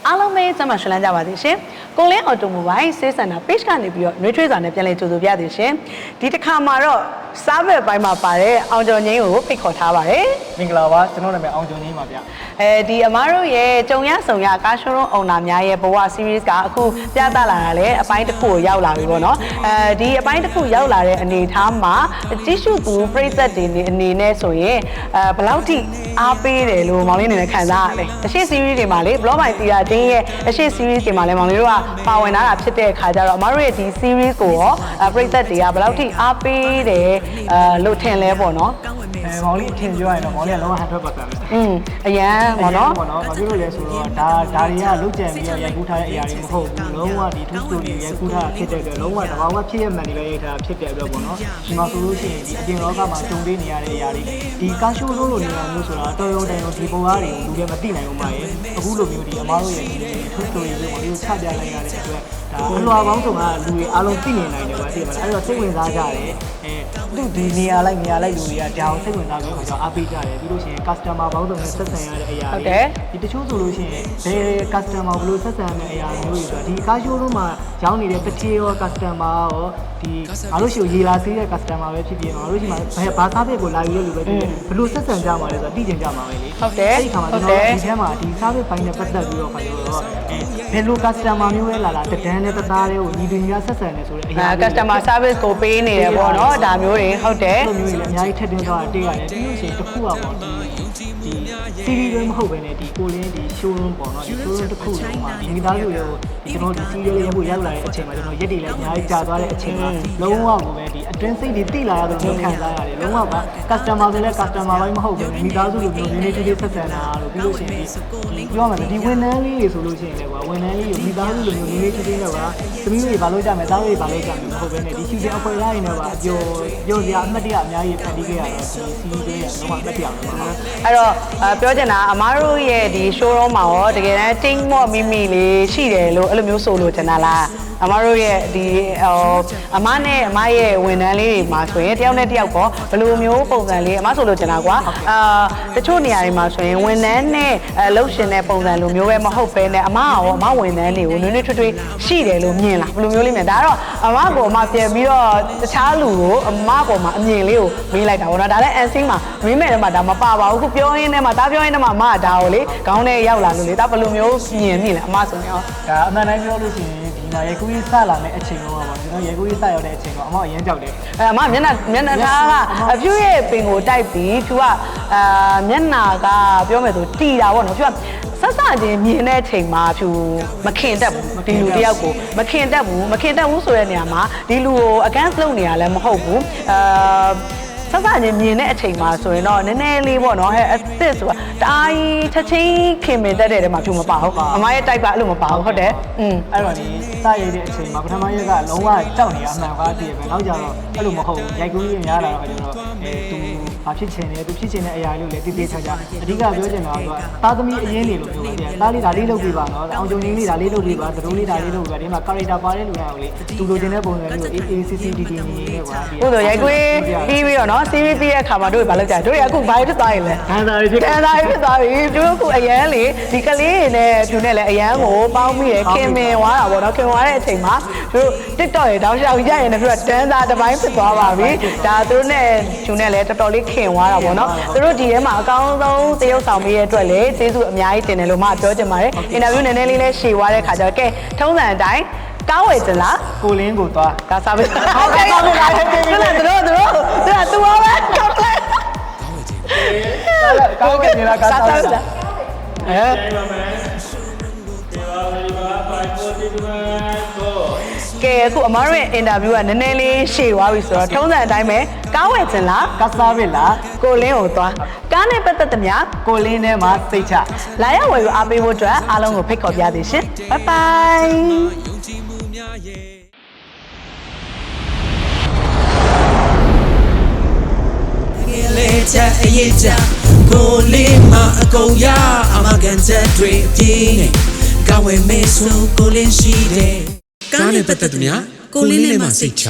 အားလုံးပဲစမ်းမရှင်လန်းကြပါသေးရှင်ကိုလင်းအော်တိုမိုဘိုင်းစေးစန္ဒာ page ကနေပြီးတော့နှွေးထွေးစွာနဲ့ပြန်လည်ကြိုဆိုပြသေးရှင်ဒီတစ်ခါမှာတော့စားဘက်ပိုင်းမှာပါတဲ့အောင်ကျော်ငိမ့်ကိုဖိတ်ခေါ်ထားပါတယ်မင်္ဂလာပါကျွန်တော်နာမည်အောင်ကျော်ငိမ့်ပါဗျဒီအမားတို့ရဲ့ကြုံရဆုံရကားရှိုးရုံးအောင်နာများရဲ့ဘဝ series ကအခုပြသလာတာလေအပိုင်းတစ်ခုကိုရောက်လာပြီပေါ့နော်ဒီအပိုင်းတစ်ခုရောက်လာတဲ့အနေအထားမှာကြည့်ရှုသူပရိသတ်တွေအနေနဲ့ဆိုရင်ဘယ်လောက်ထိအားပေးတယ်လို့မောင်လေးအနေနဲ့ခံစားရတယ်အရှိ series တွေမှာလေ blog by တီတာတင်းရဲ့အရှိ series တွေမှာလည်းမောင်လေးတို့ကပါဝင်လာတာဖြစ်တဲ့အခါကျတော့အမားတို့ရဲ့ဒီ series ကိုရောပရိသတ်တွေကဘယ်လောက်ထိအားပေးတယ်လို့ထင်လဲပေါ့နော်မောင်လေးထင်ပြောရရင်တော့မောင်လေးကလုံးဝ100%ပဲအရန်ပေါ့နော်ဘာဖြစ်လို့လဲဆိုတော့ဒါတွေကလုတ်ကြံပြီးတော့ရိုက်ကူးထားတဲ့အရာတွေမဟုတ်ဘူးလုံးဝဒီ true story ရိုက်ကူးထားတာဖြစ်တဲ့အတွက်လုံးဝတဘာဝဖြစ်ရမှန်တွေလည်းရိုက်ထားတာဖြစ်တဲ့အတွက်ပေါ့နော်ဒီမှာဆိုလို့ရှိရင်ဒီအပြင်လောကမှာကြုံတွေ့နေရတဲ့အရာတွေဒီကားရှိုးလို့နေရာမျိုးဆိုတာတော်ရုံတန်ရုံဒီပုံသားတွေကိုလူတွေမသိနိုင်ဘူးမှာရဲ့အခုလိုမျိုးဒီအမားတို့ရဲ့ဒီ true story ကိုမောင်လေးကိုချပြလိုက်ရတဲ့အတွက်ဒါအလွာပေါင်းစုံကလူတွေအားလုံးသိနေနိုင်တယ်ပါသိပါလားအဲ့တော့စိတ်ဝင်စားကြတယ်သူဒီနေရာလိုက်လူတွေကတောင်စိတ်ဝင်စားပြီးတော့အားပေးကြတယ်ပြီးလို့ရှိရင် customer ပေါင်းစုံနဲ့ဆက်ဆံရတဲ့အရာတွေဒီတချို့ဆိုလို့ရှိရင်ဘယ် customer ဘယ်လိုဆက်ဆံရမယ့်အရာမျိုးတွေဆိုတော့ဒီကားရှိုးလုံးမှာရောင်းနေတဲ့တတိယ customer ရောဒီအားလို့ရှိရင်ရေလာဆေးတဲ့ customer ပဲဖြစ်ဖြစ်တော့အားလို့ရှိရင်ဘာစားဖြစ်ကိုလာယူလို့ပဲဖြစ်ဖြစ်ဘယ်လိုဆက်ဆံကြမှာလဲဆိုတော့သိကျင်ကြမှာပဲလေအဲ့ဒီခါမှာကျွန်တော်ဒီထဲမှာဒီစားဖြစ်ပိုင်းနဲ့ပတ်သက်ပြီးတော့ခါကျတော့ဘယ်လို customer မျိုးလဲလာတဒန်းနဲ့တသားလေးကိုညီတူညီဆက်ဆံနေဆိုတဲ့အရာ customer service ကိုပေးနေတယ်ပေါ့နော်ဒါမျိုးတွေဟုတ်တယ်လိုမျိုးလည်းအများကြီးထပ်တင်သွားတာတွေ့ရတယ်ပြီးလို့ရှိရင်တစ်ခုပေါ့ဒီ series တွေမဟုတ်ဘဲနဲ့ဒီကိုလင်းဒီ showroom ပေါ့နော်ဒီ showroom တစ်ခုလုံးမှာဒီမိသားစုတွေကိုဒီကျွန်တော်ဒီ series လေးရောက်ရောက်လာတဲ့အချိန်မှာကျွန်တော်ရက်တွေလည်းအများကြီးကြာသွားတဲ့အချိန်မှာလုံးဝကိုပဲဒီအတွင်းစိတ်တွေတိလာရသလိုခံစားရတယ်လုံးဝက customer တွေလည်း customer ပိုင်းမဟုတ်ဘဲမိသားစုလိုမျိုးနည်းနည်းလေးဆက်ဆံတာလို့ပြီးလို့ရှိရင်ပြောရမယ်ဒီဝန်ထမ်းလေးတွေဆိုလို့ရှိရင်လည်းဝန်ထမ်းလေးကိုမိသားစုလိုမျိုးနည်းနည်းလေးတော့ကသမီးတွေဘာလို့ကြမယ်သားတွေဘာလို့ကြမယ်မဟုတ်ဘဲနဲ့ဒီ season အဖွဲရရင်တော့အကျော်စရာအမှတ်တရအများကြီးဖန်တီးခဲ့ရတော့ဒီ series လေးကလုံးဝအမှတ်တရပဲပေါ့နော်အဲ့တော့ပြောချင်တာအမားတို့ရဲ့ဒီ showroom မှာရောတကယ်တမ်း team မော့မိမိလေးရှိတယ်လို့အဲ့လိုမျိုးဆိုလို့ချင်တာလားအမားတို့ရဲ့ဒီအမနဲ့အမရဲ့ဝန်ထမ်းလေးတွေမှာဆိုရင်တယောက်နဲ့တယောက်ပေါ့ဘယ်လိုမျိုးပုံစံလေးအမဆိုလို့ချင်တာကွာတချို့နေရာတွေမှာဆိုရင်ဝန်ထမ်းနဲ့လှုပ်ရှင်တဲ့ပုံစံလိုမျိုးပဲမဟုတ်ပဲနဲ့အမရောအမဝန်ထမ်းတွေကိုနွေးနွေးထွေးထွေးရှိတယ်လို့မြင်လားဘယ်လိုမျိုးလေးမြင်ဒါတော့အမကိုအမပြန်ပြီးတော့တခြားလူကိုအမပေါ်မှာအမြင်လေးကိုမေးလိုက်တာပေါ့နော်ဒါလည်း NC မှာမင်းမဲ့တော့မှဒါမပါပါဘူးခုပြောရင်းနဲ့မှဒါပြောရင်းနဲ့မှအမကဒါကိုလေခေါင်းထဲရောက်လာလို့လေဒါဘယ်လိုမျိုးမြင်မိလဲအမဆိုရင်ရောဒါအမှန်တိုင်းပြောလို့ရှိရင်ဒီမှာရေကူးကြီးစလာမယ့်အချိန်တော့ပါကျွန်တော်ရေကူးကြီးစရောက်တဲ့အချိန်တော့အမအရင်ကြောက်တယ်အမမျက်နှာသားကအဖြူရဲ့ပင်ကိုတိုက်ပြီးဖြူကမျက်နှာကပြောမယ်ဆိုတီတာပေါ့နော်ဖြူကဆက်စချင်းမြင်တဲ့အချိန်မှာဖြူမခင်တက်ဘူးဒီလူတယောက်ကိုမခင်တက်ဘူးဆိုတဲ့နေရာမှာဒီလူကို against လုပ်နေရလဲမဟုတ်ဘူးဆက်စချင်းမြင်တဲ့အချိန်မှာဆိုရင်တော့နည်းနည်းလေးပေါ့နော်ဟဲ့အစ်စ်ဆိုတာတအားကြီးချက်ချင်းခင်မင်တက်တဲ့ထဲမှာဖြူမပါဘူးအမရဲ့တိုက်ပါအဲ့လိုမပါဘူးဟုတ်တယ်အဲ့တော့ဒီစရည်တဲ့အချိန်မှာပထမရက်ကလုံးဝကြောက်နေရအမှန်ပါတည်းပဲနောက်ကြတော့အဲ့လိုမဟုတ်ဘူးရိုက်ကူးကြီးများလာတော့ကျွန်တော်သူဘာဖြစ်ချင်လဲသူဖြစ်ချင်တဲ့အရာလေးကိုလည်းတိတိကျကျအဓိကပြောချင်တာကသားသမီးအရင်နေလို့ပြောတယ်သားလေးဒါလေးလုပ်ပြပါနော်အောင်ကျုံလေးဒါလေးလုပ်ပြပါသတို့လေးဒါလေးလုပ်ပြပါဒီမှာ character ပါတဲ့လူတိုင်းကိုလေသူလိုချင်တဲ့ပုံစံလေးကို AACCDD နေနဲ့ကွာဟုတ်တယ်ရိုက်ကူးပြီးပြီးတော့နော် series ပြီးတဲ့အခါမှာတို့ဘာလုပ်ကြလဲတို့ရအခုဘာဖြစ်သွားရင်လဲတန်သားဖြစ်သွားပြီတို့အခုအရန်လေဒီကလေးနဲ့ဖြူနဲ့လည်းအရန်ကိုပေါင်းပြီးရခင်မင်သွားတာပေါ့နော်ခင်သွားတဲ့အချိန်မှာတို့ TikTok ရေတောင်းလျှောက်ရရင်လည်းပြီးတော့တန်းသားတစ်ပိုင်းဖြစ်သွားပါပြီဒါတို့နဲ့ဖြူနဲ့လည်းတော်တော်လေးခင်သွားတာပေါ့နော်တို့ဒီထဲမှာအကောင်းဆုံးသရုပ်ဆောင်ပေးရတဲ့အတွက်လေကျေးဇူးအများကြီးတင်တယ်လို့မှပြောချင်ပါတယ်အင်တာဗျူးနည်းနည်းလေးလည်းရှည်သွားတဲ့ခါကျတော့ကဲထုံးစံအတိုင်းကောင်းဝယ်ချင်လားကိုလင်းကိုသွားဒါစားပေးဟုတ်ကဲ့ကောင်းပါလားသူကသူရောပဲကောင်းတယ်ကောင်းကင်နေတာကစားတယ်ကဲအခုအမားတို့ရဲ့အင်တာဗျူးကနည်းနည်းလေးရှည်သွားပြီဆိုတော့ထုံးစံအတိုင်းပဲကားဝယ်ချင်လားကစားပြီလားကိုလင်းကိုသွားကားနဲ့ပတ်သက်သမျှကိုလင်းထဲမှာစိတ်ချလာရောက်ဝယ်ယူအားပေးဖို့အတွက်အားလုံးကိုဖိတ်ခေါ်ပြသေးရှင်ဘိုင်ဘိုင်လေချာအေးချာကိုလေးမအကုန်ရအမကန်ချက်တွေအပြင်းနဲ့ကောင်းဝဲမေးဆိုကိုလင်းရှိတယ်ကားနဲ့ပတ်သက်သူများကိုလင်းနဲ့မှစိတ်ချ